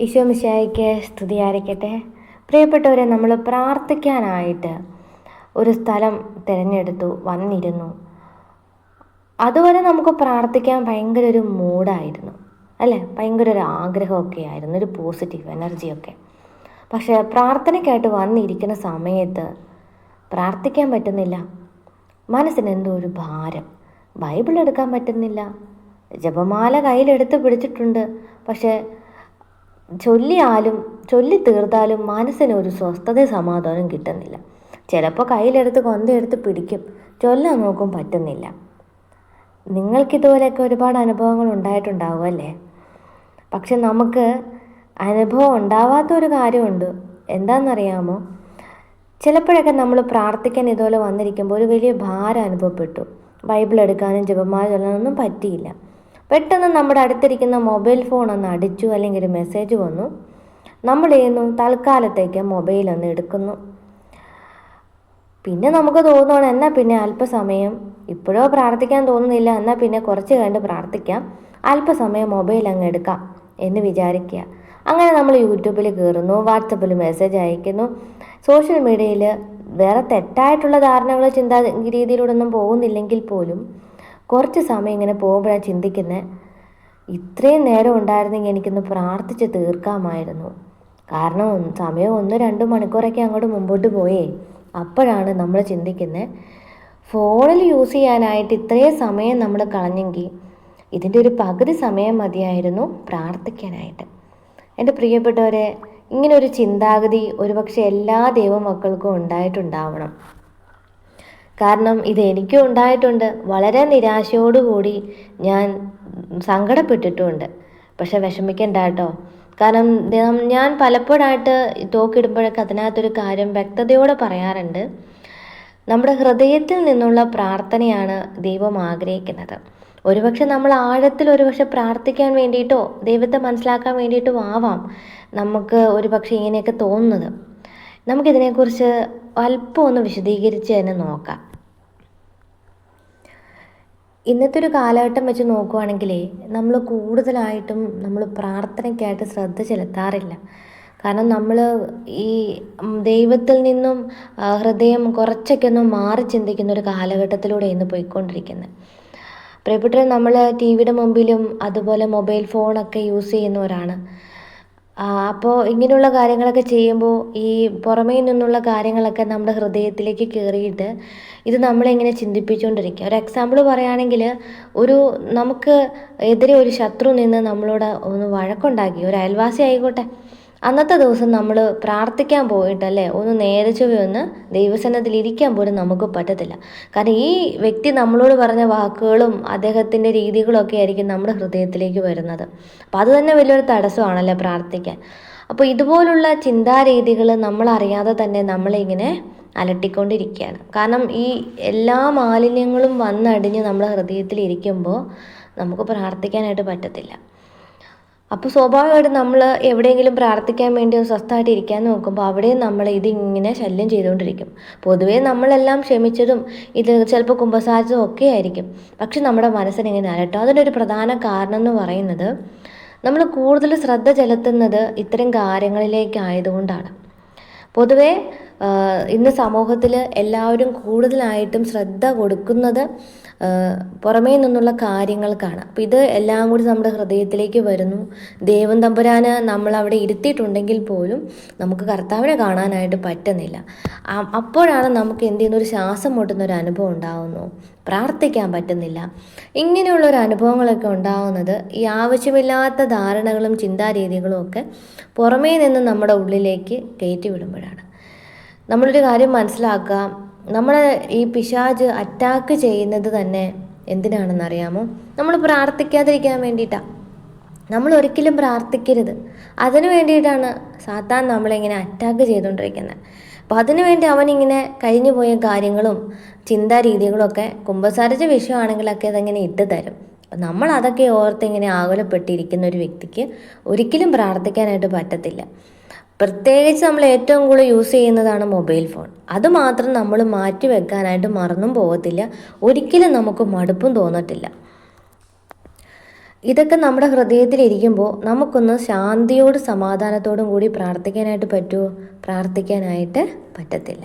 ഈശോ മിശിഹായ്ക്ക് സ്തുതിയായിരിക്കട്ടെ. പ്രിയപ്പെട്ടവരെ, നമ്മൾ പ്രാർത്ഥിക്കാനായിട്ട് ഒരു സ്ഥലം തിരഞ്ഞെടുത്തു, വന്നിരുന്നു. അതുവരെ നമുക്ക് പ്രാർത്ഥിക്കാൻ ഭയങ്കര ഒരു മൂഡായിരുന്നു, അല്ലേ? ഭയങ്കര ഒരു ആഗ്രഹമൊക്കെ ആയിരുന്നു, ഒരു പോസിറ്റീവ് എനർജിയൊക്കെ. പക്ഷേ പ്രാർത്ഥനയ്ക്കായിട്ട് വന്നിരിക്കുന്ന സമയത്ത് പ്രാർത്ഥിക്കാൻ പറ്റുന്നില്ല. മനസ്സിന് എന്തോ ഒരു ഭാരം. ബൈബിൾ എടുക്കാൻ പറ്റുന്നില്ല. ജപമാല കയ്യിലെടുത്ത് പിടിച്ചിട്ടുണ്ട്, പക്ഷേ ചൊല്ലി തീർത്താലും മനസ്സിനൊരു സ്വസ്ഥത സമാധാനം കിട്ടുന്നില്ല. ചിലപ്പോൾ കയ്യിലെടുത്ത് കൊന്തയെടുത്ത് പിടിക്കും, ചൊല്ലാൻ നോക്കും, പറ്റുന്നില്ല. നിങ്ങൾക്കിതുപോലെയൊക്കെ ഒരുപാട് അനുഭവങ്ങൾ ഉണ്ടായിട്ടുണ്ടാവും അല്ലേ? പക്ഷെ നമുക്ക് അനുഭവം ഉണ്ടാവാത്തൊരു കാര്യമുണ്ട്. എന്താണെന്നറിയാമോ? ചിലപ്പോഴൊക്കെ നമ്മൾ പ്രാർത്ഥിക്കാൻ ഇതുപോലെ വന്നിരിക്കുമ്പോൾ ഒരു വലിയ ഭാരം അനുഭവപ്പെട്ടു. ബൈബിൾ എടുക്കാനും ജപമാല ചൊല്ലാനൊന്നും പറ്റിയില്ല. പെട്ടെന്ന് നമ്മുടെ അടുത്തിരിക്കുന്ന മൊബൈൽ ഫോൺ ഒന്ന് അടിച്ചു, അല്ലെങ്കിൽ ഒരു മെസ്സേജ് വന്നു. നമ്മൾ ചെയ്യുന്നു, തൽക്കാലത്തേക്ക് മൊബൈൽ ഒന്ന് എടുക്കുന്നു. പിന്നെ നമുക്ക് തോന്നുകയാണ്, എന്നാൽ പിന്നെ അല്പസമയം, ഇപ്പോഴോ പ്രാർത്ഥിക്കാൻ തോന്നുന്നില്ല, എന്നാൽ പിന്നെ കുറച്ച് കഴിഞ്ഞ് പ്രാർത്ഥിക്കാം, അല്പസമയം മൊബൈൽ അങ്ങ് എടുക്കാം എന്ന് വിചാരിക്കുക. അങ്ങനെ നമ്മൾ യൂട്യൂബിൽ കയറുന്നു, വാട്സപ്പിൽ മെസ്സേജ് അയക്കുന്നു. സോഷ്യൽ മീഡിയയിൽ വേറെ തെറ്റായിട്ടുള്ള ധാരണകൾ ചിന്താ രീതിയിലൂടെ ഒന്നും പോകുന്നില്ലെങ്കിൽ പോലും കുറച്ച് സമയം ഇങ്ങനെ പോകുമ്പോഴാണ് ചിന്തിക്കുന്നത്, ഇത്രയും നേരം ഉണ്ടായിരുന്നെങ്കിൽ എനിക്കൊന്ന് പ്രാർത്ഥിച്ച് തീർക്കാമായിരുന്നു. കാരണം സമയം 1-2 മണിക്കൂറൊക്കെ അങ്ങോട്ട് മുമ്പോട്ട് പോയേ. അപ്പോഴാണ് നമ്മൾ ചിന്തിക്കുന്നത്, ഫോണിൽ യൂസ് ചെയ്യാനായിട്ട് ഇത്രയും സമയം നമ്മൾ കളഞ്ഞെങ്കിൽ ഇതിൻ്റെ ഒരു പകുതി സമയം മതിയായിരുന്നു പ്രാർത്ഥിക്കാനായിട്ട്. എൻ്റെ പ്രിയപ്പെട്ടവരെ, ഇങ്ങനൊരു ചിന്താഗതി ഒരുപക്ഷെ എല്ലാ ദൈവമക്കൾക്കും ഉണ്ടായിട്ടുണ്ടാവണം. കാരണം ഇത് എനിക്കും ഉണ്ടായിട്ടുണ്ട്. വളരെ നിരാശയോടുകൂടി ഞാൻ സങ്കടപ്പെട്ടിട്ടുമുണ്ട്. പക്ഷെ വിഷമിക്കണ്ട കേട്ടോ. കാരണം ഞാൻ പലപ്പോഴായിട്ട് തോക്കിടുമ്പോഴൊക്കെ അതിനകത്തൊരു കാര്യം വ്യക്തതയോടെ പറയാറുണ്ട്. നമ്മുടെ ഹൃദയത്തിൽ നിന്നുള്ള പ്രാർത്ഥനയാണ് ദൈവം ആഗ്രഹിക്കുന്നത്. ഒരുപക്ഷെ നമ്മൾ ആഴത്തിൽ പ്രാർത്ഥിക്കാൻ വേണ്ടിയിട്ടോ ദൈവത്തെ മനസ്സിലാക്കാൻ വേണ്ടിയിട്ടോ ആവാം നമുക്ക് ഒരുപക്ഷെ ഇങ്ങനെയൊക്കെ തോന്നുന്നത്. നമുക്കിതിനെക്കുറിച്ച് അല്പം ഒന്ന് വിശദീകരിച്ച് തന്നെ നോക്കാം. ഇന്നത്തെ ഒരു കാലഘട്ടം വെച്ച് നോക്കുവാണെങ്കിലേ നമ്മൾ കൂടുതലായിട്ടും പ്രാർത്ഥനയ്ക്കായിട്ട് ശ്രദ്ധ ചെലുത്താറില്ല. കാരണം നമ്മൾ ഈ ദൈവത്തിൽ നിന്നും ഹൃദയം കുറച്ചൊക്കെ ഒന്ന് മാറി ചിന്തിക്കുന്ന ഒരു കാലഘട്ടത്തിലൂടെ ഇന്ന് പോയിക്കൊണ്ടിരിക്കുന്നത്. പ്രിയപ്പെട്ടവർ, നമ്മൾ ടി വിയുടെ മുമ്പിലും അതുപോലെ മൊബൈൽ ഫോണൊക്കെ യൂസ് ചെയ്യുന്നവരാണ്. അപ്പോൾ ഇങ്ങനെയുള്ള കാര്യങ്ങളൊക്കെ ചെയ്യുമ്പോൾ ഈ പുറമേ നിന്നുള്ള കാര്യങ്ങളൊക്കെ നമ്മുടെ ഹൃദയത്തിലേക്ക് കയറിയിട്ട് ഇത് നമ്മളെങ്ങനെ ചിന്തിപ്പിച്ചുകൊണ്ടിരിക്കുക. ഒരു എക്സാമ്പിൾ പറയുകയാണെങ്കിൽ, നമുക്ക് എതിരെ ഒരു ശത്രു നിന്ന് നമ്മളോട് ഒന്ന് വഴക്കുണ്ടാക്കി, ഒരു അയൽവാസി ആയിക്കോട്ടെ, അന്നത്തെ ദിവസം നമ്മൾ പ്രാർത്ഥിക്കാൻ പോയിട്ടല്ലേ ഒന്ന് നേരെ ചൊവ്വേ ഒന്ന് ദൈവസന്നിധിയിൽ ഇരിക്കാൻ പോലും നമുക്ക് പറ്റത്തില്ല. കാരണം ഈ വ്യക്തി നമ്മളോട് പറഞ്ഞ വാക്കുകളും അദ്ദേഹത്തിൻ്റെ രീതികളൊക്കെ ആയിരിക്കും നമ്മുടെ ഹൃദയത്തിലേക്ക് വരുന്നത്. അപ്പോൾ അത് തന്നെ വലിയൊരു തടസ്സമാണല്ലേ പ്രാർത്ഥിക്കാൻ. അപ്പോൾ ഇതുപോലുള്ള ചിന്താരീതികൾ നമ്മളറിയാതെ തന്നെ നമ്മളിങ്ങനെ അലട്ടിക്കൊണ്ടിരിക്കുകയാണ്. കാരണം ഈ എല്ലാ മാലിന്യങ്ങളും വന്നടിഞ്ഞ് നമ്മുടെ ഹൃദയത്തിൽ ഇരിക്കുമ്പോൾ നമുക്ക് പ്രാർത്ഥിക്കാനായിട്ട് പറ്റത്തില്ല. അപ്പോൾ സ്വാഭാവികമായിട്ട് നമ്മൾ എവിടെയെങ്കിലും പ്രാർത്ഥിക്കാൻ വേണ്ടി സ്വസ്ഥമായിട്ട് ഇരിക്കാൻ നോക്കുമ്പോൾ അവിടെയും നമ്മൾ ഇതിങ്ങനെ ശല്യം ചെയ്തുകൊണ്ടിരിക്കും. പൊതുവേ നമ്മളെല്ലാം ക്ഷമിച്ചതും ഇത് ചിലപ്പോൾ കുമ്പസാരിച്ചതും ഒക്കെ ആയിരിക്കും. പക്ഷെ നമ്മുടെ മനസ്സിനിങ്ങനെ അലട്ടും. അതിനൊരു പ്രധാന കാരണം എന്ന് പറയുന്നത്, നമ്മൾ കൂടുതൽ ശ്രദ്ധ ചെലുത്തുന്നത് ഇത്തരം കാര്യങ്ങളിലേക്കായതുകൊണ്ടാണ്. പൊതുവേ ഇന്ന് സമൂഹത്തിൽ എല്ലാവരും കൂടുതലായിട്ടും ശ്രദ്ധ കൊടുക്കുന്നത് പുറമേ നിന്നുള്ള കാര്യങ്ങൾക്കാണ്. അപ്പോൾ ഇത് എല്ലാം കൂടി നമ്മുടെ ഹൃദയത്തിലേക്ക് വരുന്നു. ദൈവം തമ്പുരാന് നമ്മളവിടെ ഇരുത്തിയിട്ടുണ്ടെങ്കിൽ പോലും നമുക്ക് കർത്താവിനെ കാണാനായിട്ട് പറ്റുന്നില്ല. അപ്പോഴാണ് നമുക്ക് എന്ത് ചെയ്യുന്ന ഒരു ശ്വാസം മുട്ടുന്നൊരു അനുഭവം ഉണ്ടാകുന്നു, പ്രാർത്ഥിക്കാൻ പറ്റുന്നില്ല. ഇങ്ങനെയുള്ളൊരു അനുഭവങ്ങളൊക്കെ ഉണ്ടാകുന്നത് ഈ ആവശ്യമില്ലാത്ത ധാരണകളും ചിന്താരീതികളും ഒക്കെ പുറമേ നിന്ന് നമ്മുടെ ഉള്ളിലേക്ക് കയറ്റി വിടുമ്പോഴാണ്. നമ്മളൊരു കാര്യം മനസ്സിലാക്കുക, നമ്മളെ ഈ പിശാച് അറ്റാക്ക് ചെയ്യുന്നത് തന്നെ എന്തിനാണെന്നറിയാമോ? നമ്മൾ പ്രാർത്ഥിക്കാതിരിക്കാൻ വേണ്ടിയിട്ടാണ്. നമ്മൾ ഒരിക്കലും പ്രാർത്ഥിക്കരുത്, അതിനു വേണ്ടിയിട്ടാണ് സാത്താൻ നമ്മളിങ്ങനെ അറ്റാക്ക് ചെയ്തുകൊണ്ടിരിക്കുന്നത്. അപ്പോൾ അതിനുവേണ്ടി അവനിങ്ങനെ കഴിഞ്ഞു പോയ കാര്യങ്ങളും ചിന്താരീതികളും ഒക്കെ കുമ്പസാരിച്ച വിഷയമാണെങ്കിലൊക്കെ അതങ്ങനെ ഇട്ട് തരും. അപ്പം നമ്മൾ അതൊക്കെ ഓർത്തിങ്ങനെ ആകുലപ്പെട്ടിരിക്കുന്ന ഒരു വ്യക്തിക്ക് ഒരിക്കലും പ്രാർത്ഥിക്കാനായിട്ട് പറ്റത്തില്ല. പ്രത്യേകിച്ച് നമ്മൾ ഏറ്റവും കൂടുതൽ യൂസ് ചെയ്യുന്നതാണ് മൊബൈൽ ഫോൺ. അതുമാത്രം നമ്മൾ മാറ്റി വെക്കാനായിട്ട് മറന്നും പോകത്തില്ല, ഒരിക്കലും നമുക്ക് മടുപ്പും തോന്നത്തില്ല. ഇതൊക്കെ നമ്മുടെ ഹൃദയത്തിലിരിക്കുമ്പോൾ നമുക്കൊന്ന് ശാന്തിയോടും സമാധാനത്തോടും കൂടി പ്രാർത്ഥിക്കാനായിട്ട് പറ്റുമോ? പ്രാർത്ഥിക്കാനായിട്ട് പറ്റത്തില്ല.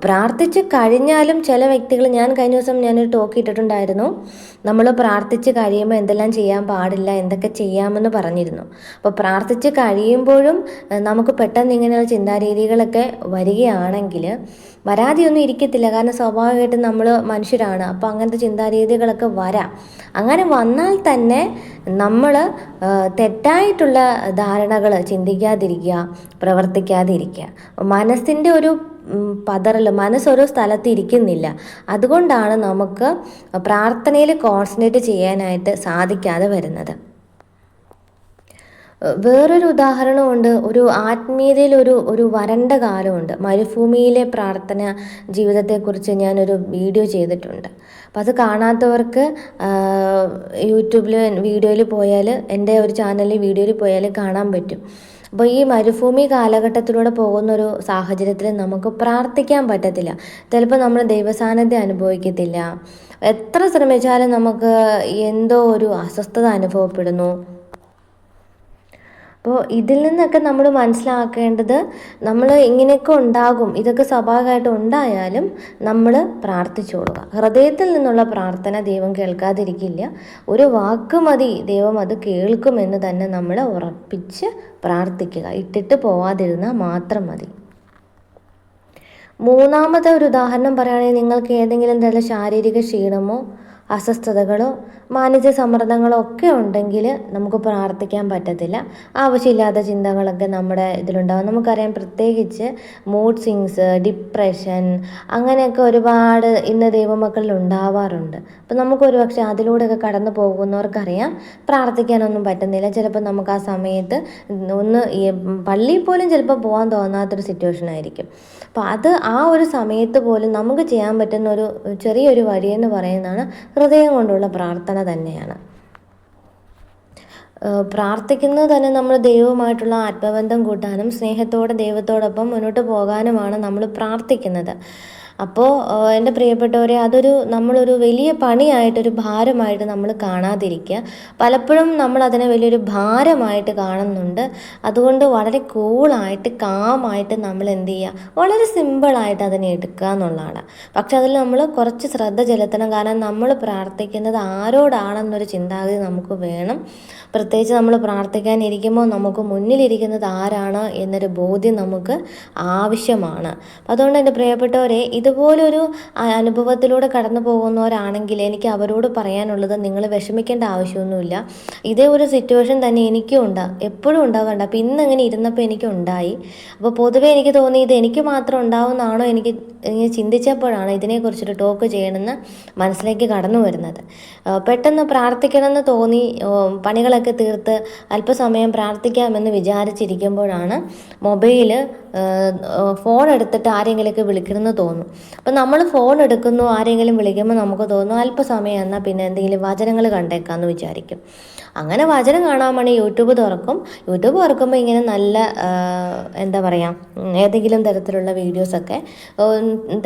പ്രാർത്ഥിച്ച് കഴിഞ്ഞാലും ചില വ്യക്തികൾ, ഞാൻ കഴിഞ്ഞ ദിവസം ഞാനൊരു ടോക്ക് ഇട്ടിട്ടുണ്ടായിരുന്നു, നമ്മൾ പ്രാർത്ഥിച്ച് കഴിയുമ്പോൾ എന്തെല്ലാം ചെയ്യാൻ പാടില്ല, എന്തൊക്കെ ചെയ്യാമെന്ന് പറഞ്ഞിരുന്നു. അപ്പോൾ പ്രാർത്ഥിച്ച് കഴിയുമ്പോഴും നമുക്ക് പെട്ടെന്ന് ഇങ്ങനെയുള്ള ചിന്താരീതികളൊക്കെ വരികയാണെങ്കിൽ വരാതെയൊന്നും ഇരിക്കത്തില്ല. കാരണം സ്വാഭാവികമായിട്ടും നമ്മൾ മനുഷ്യരാണ്. അപ്പോൾ അങ്ങനത്തെ ചിന്താരീതികളൊക്കെ വരാം. അങ്ങനെ വന്നാൽ തന്നെ നമ്മൾ തെറ്റായിട്ടുള്ള ധാരണകൾ ചിന്തിക്കാതിരിക്കുക, പ്രവർത്തിക്കാതിരിക്കുക. മനസ്സിൻ്റെ ഒരു പതറൽ, മനസ്സൊരു സ്ഥലത്ത് ഇരിക്കുന്നില്ല. അതുകൊണ്ടാണ് നമുക്ക് പ്രാർത്ഥനയിൽ കോൺസെൻട്രേറ്റ് ചെയ്യാനായിട്ട് സാധിക്കാതെ വരുന്നത്. വേറൊരു ഉദാഹരണമുണ്ട്. ഒരു ആത്മീയതയിൽ ഒരു വരണ്ട കാലമുണ്ട്. മരുഭൂമിയിലെ പ്രാർത്ഥന ജീവിതത്തെക്കുറിച്ച് ഞാനൊരു വീഡിയോ ചെയ്തിട്ടുണ്ട്. അപ്പം അത് കാണാത്തവർക്ക് യൂട്യൂബിൽ വീഡിയോയിൽ പോയാൽ, എൻ്റെ ഒരു ചാനലിൽ വീഡിയോയിൽ പോയാൽ കാണാൻ പറ്റും. അപ്പോൾ ഈ മരുഭൂമി കാലഘട്ടത്തിലൂടെ പോകുന്നൊരു സാഹചര്യത്തിൽ നമുക്ക് പ്രാർത്ഥിക്കാൻ പറ്റത്തില്ല. ചിലപ്പോൾ നമ്മൾ ദൈവസാന്നിധ്യം അനുഭവിക്കത്തില്ല. എത്ര ശ്രമിച്ചാലും നമുക്ക് എന്തോ ഒരു അസ്വസ്ഥത അനുഭവപ്പെടുന്നു. അപ്പോൾ ഇതിൽ നിന്നൊക്കെ നമ്മൾ മനസ്സിലാക്കേണ്ടത്, നമ്മൾ ഇങ്ങനെയൊക്കെ ഉണ്ടാകും, ഇതൊക്കെ സ്വാഭാവികമായിട്ട് ഉണ്ടായാലും നമ്മൾ പ്രാർത്ഥിച്ചോളുക. ഹൃദയത്തിൽ നിന്നുള്ള പ്രാർത്ഥന ദൈവം കേൾക്കാതിരിക്കില്ല. ഒരു വാക്ക് മതി, ദൈവം അത് കേൾക്കുമെന്ന് തന്നെ നമ്മൾ ഉറപ്പിച്ച് പ്രാർത്ഥിക്കുക. ഇട്ടിട്ട് പോവാതിരുന്നാൽ മാത്രം മതി. മൂന്നാമത്തെ ഒരു ഉദാഹരണം പറയുകയാണെങ്കിൽ, നിങ്ങൾക്ക് ഏതെങ്കിലും തരം ശാരീരിക ക്ഷീണമോ അസ്വസ്ഥതകളോ മാനസിക സമ്മർദ്ദങ്ങളോ ഒക്കെ ഉണ്ടെങ്കിൽ നമുക്ക് പ്രാർത്ഥിക്കാൻ പറ്റത്തില്ല. ആവശ്യമില്ലാത്ത ചിന്തകളൊക്കെ നമ്മുടെ ഇതിലുണ്ടാകും. നമുക്കറിയാം, പ്രത്യേകിച്ച് മൂഡ് സ്വിങ്സ്, ഡിപ്രഷൻ, അങ്ങനെയൊക്കെ ഒരുപാട് ഇന്ന് ദൈവമക്കളിൽ ഉണ്ടാവാറുണ്ട്. അപ്പം നമുക്കൊരു പക്ഷേ അതിലൂടെയൊക്കെ കടന്നു പോകുന്നവർക്കറിയാം പ്രാർത്ഥിക്കാനൊന്നും പറ്റുന്നില്ല. ചിലപ്പോൾ നമുക്ക് ആ സമയത്ത് ഒന്ന് പള്ളിയിൽ പോലും ചിലപ്പോൾ പോകാൻ തോന്നാത്തൊരു സിറ്റുവേഷൻ ആയിരിക്കും. അപ്പോൾ ആ ഒരു സമയത്ത് പോലും നമുക്ക് ചെയ്യാൻ പറ്റുന്ന ഒരു ചെറിയൊരു വഴിയെന്ന് പറയുന്നതാണ് ഹൃദയം കൊണ്ടുള്ള പ്രാർത്ഥന തന്നെയാണ്. പ്രാർത്ഥിക്കുന്നത് തന്നെ നമ്മൾ ദൈവവുമായിട്ടുള്ള ആത്മബന്ധം കൂട്ടാനും സ്നേഹത്തോടെ ദൈവത്തോടൊപ്പം മുന്നോട്ട് പോകാനുമാണ് നമ്മൾ പ്രാർത്ഥിക്കുന്നത്. അപ്പോൾ എൻ്റെ പ്രിയപ്പെട്ടവരെ, നമ്മളൊരു വലിയ പണിയായിട്ടൊരു ഭാരമായിട്ട് നമ്മൾ കാണാതിരിക്കുക. പലപ്പോഴും നമ്മൾ അതിനെ വലിയൊരു ഭാരമായിട്ട് കാണുന്നുണ്ട്. അതുകൊണ്ട് വളരെ കൂളായിട്ട് കാമായിട്ട് നമ്മൾ എന്ത് ചെയ്യുക, വളരെ സിമ്പിളായിട്ട് അതിനെ എടുക്കുക എന്നുള്ളതാണ്. പക്ഷെ അതിൽ നമ്മൾ കുറച്ച് ശ്രദ്ധ ചെലുത്തണം. കാരണം നമ്മൾ പ്രാർത്ഥിക്കുന്നത് ആരോടാണെന്നൊരു ചിന്താഗതി നമുക്ക് വേണം. പ്രത്യേകിച്ച് നമ്മൾ പ്രാർത്ഥിക്കാനിരിക്കുമ്പോൾ നമുക്ക് മുന്നിലിരിക്കുന്നത് ആരാണ് എന്നൊരു ബോധ്യം നമുക്ക് ആവശ്യമാണ്. അതുകൊണ്ട് എൻ്റെ പ്രിയപ്പെട്ടവരെ, ഇതുപോലൊരു അനുഭവത്തിലൂടെ കടന്നു പോകുന്നവരാണെങ്കിൽ എനിക്ക് അവരോട് പറയാനുള്ളത്, നിങ്ങൾ വിഷമിക്കേണ്ട ആവശ്യമൊന്നുമില്ല. ഇതേ ഒരു സിറ്റുവേഷൻ തന്നെ എനിക്കും എപ്പോഴും ഉണ്ടാകാറുണ്ട്. അപ്പോൾ ഇന്നിങ്ങനെ ഇരുന്നപ്പോൾ എനിക്കുണ്ടായി. അപ്പോൾ പൊതുവേ എനിക്ക് തോന്നി ഇത് എനിക്ക് മാത്രം ഉണ്ടാവുന്നതാണോ, എനിക്ക് ഇങ്ങനെ ചിന്തിച്ചപ്പോഴാണ് ഇതിനെക്കുറിച്ചൊരു ടോക്ക് ചെയ്യണമെന്ന് മനസ്സിലേക്ക് കടന്നു വരുന്നത്. പെട്ടെന്ന് പ്രാർത്ഥിക്കണമെന്ന് തോന്നി, പണികളൊക്കെ തീർത്ത് അല്പസമയം പ്രാർത്ഥിക്കാമെന്ന് വിചാരിച്ചിരിക്കുമ്പോഴാണ് ഫോൺ എടുത്തിട്ട് ആരെങ്കിലുമൊക്കെ വിളിക്കണമെന്ന് തോന്നും. അപ്പം നമ്മൾ ഫോൺ എടുക്കുന്നു, ആരെങ്കിലും വിളിക്കുമ്പോൾ നമുക്ക് തോന്നും അല്പസമയം എന്നാൽ പിന്നെ എന്തെങ്കിലും വചനങ്ങൾ കണ്ടേക്കാമെന്ന് വിചാരിക്കും. അങ്ങനെ വചനം കാണാൻ വേണ്ടി യൂട്യൂബ് തുറക്കുമ്പോൾ ഇങ്ങനെ നല്ല എന്താ പറയുക, ഏതെങ്കിലും തരത്തിലുള്ള വീഡിയോസൊക്കെ,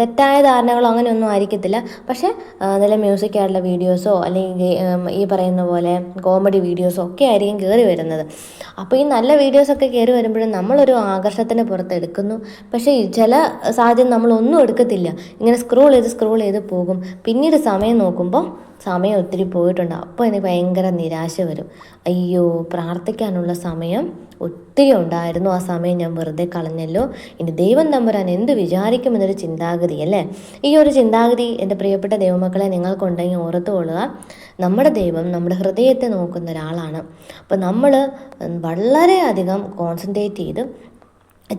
തെറ്റായ ധാരണകളോ അങ്ങനെയൊന്നും ആയിരിക്കത്തില്ല. പക്ഷേ നല്ല മ്യൂസിക്കായിട്ടുള്ള വീഡിയോസോ അല്ലെങ്കിൽ ഈ പറയുന്ന പോലെ കോമഡി വീഡിയോസോ ഒക്കെ ആയിരിക്കും കയറി വരുന്നത്. അപ്പോൾ ഈ നല്ല വീഡിയോസൊക്കെ കയറി വരുമ്പോഴും നമ്മളൊരു ആകർഷണത്തിന് പുറത്തെടുക്കുന്നു. പക്ഷേ ചില സാഹചര്യം നമ്മളൊന്നും എടുക്കത്തില്ല. ഇങ്ങനെ സ്ക്രോൾ ചെയ്ത് പോകും. പിന്നീട് സമയം നോക്കുമ്പോൾ സമയം ഒത്തിരി പോയിട്ടുണ്ടാകും. അപ്പോൾ എനിക്ക് ഭയങ്കര നിരാശ വരും. അയ്യോ, പ്രാർത്ഥിക്കാനുള്ള സമയം ഒത്തിരി ഉണ്ടായിരുന്നു, ആ സമയം ഞാൻ വെറുതെ കളഞ്ഞല്ലോ, ഇനി ദൈവം തമ്പുരാൻ എന്ത് വിചാരിക്കുമെന്നൊരു ചിന്താഗതി അല്ലേ. ഈ ഒരു ചിന്താഗതി എൻ്റെ പ്രിയപ്പെട്ട ദൈവമക്കളെ നിങ്ങൾക്കുണ്ടെങ്കിൽ ഓർത്തുകൊള്ളുക. നമ്മുടെ ദൈവം നമ്മുടെ ഹൃദയത്തെ നോക്കുന്ന ഒരാളാണ്. അപ്പോൾ നമ്മൾ വളരെയധികം കോൺസെൻട്രേറ്റ് ചെയ്ത്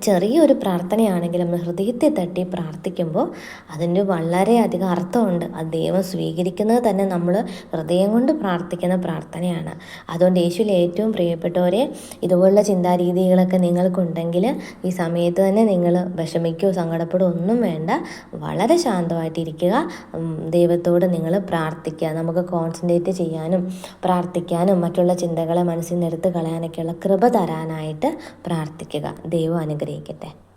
ചെറിയൊരു പ്രാർത്ഥനയാണെങ്കിൽ നമ്മൾ ഹൃദയത്തെ തട്ടി പ്രാർത്ഥിക്കുമ്പോൾ അതിന് വളരെയധികം അർത്ഥമുണ്ട്. അത് ദൈവം സ്വീകരിക്കുന്നത് തന്നെ നമ്മൾ ഹൃദയം കൊണ്ട് പ്രാർത്ഥിക്കുന്ന പ്രാർത്ഥനയാണ്. അതുകൊണ്ട് യേശുവിൽ ഏറ്റവും പ്രിയപ്പെട്ടവരെ, ഇതുപോലുള്ള ചിന്താരീതികളൊക്കെ നിങ്ങൾക്കുണ്ടെങ്കിൽ ഈ സമയത്ത് തന്നെ നിങ്ങൾ വിഷമിക്കുകയോ സങ്കടപ്പെടുകയോ ഒന്നും വേണ്ട. വളരെ ശാന്തമായിട്ടിരിക്കുക. ദൈവത്തോട് നിങ്ങൾ പ്രാർത്ഥിക്കുക. നമുക്ക് കോൺസെൻട്രേറ്റ് ചെയ്യാനും പ്രാർത്ഥിക്കാനും മറ്റുള്ള ചിന്തകളെ മനസ്സിൽ നിന്ന് എടുത്ത് കളയാനൊക്കെയുള്ള കൃപ തരാനായിട്ട് പ്രാർത്ഥിക്കുക. ദൈവം അനുഗ്രഹിക്കട്ടെ.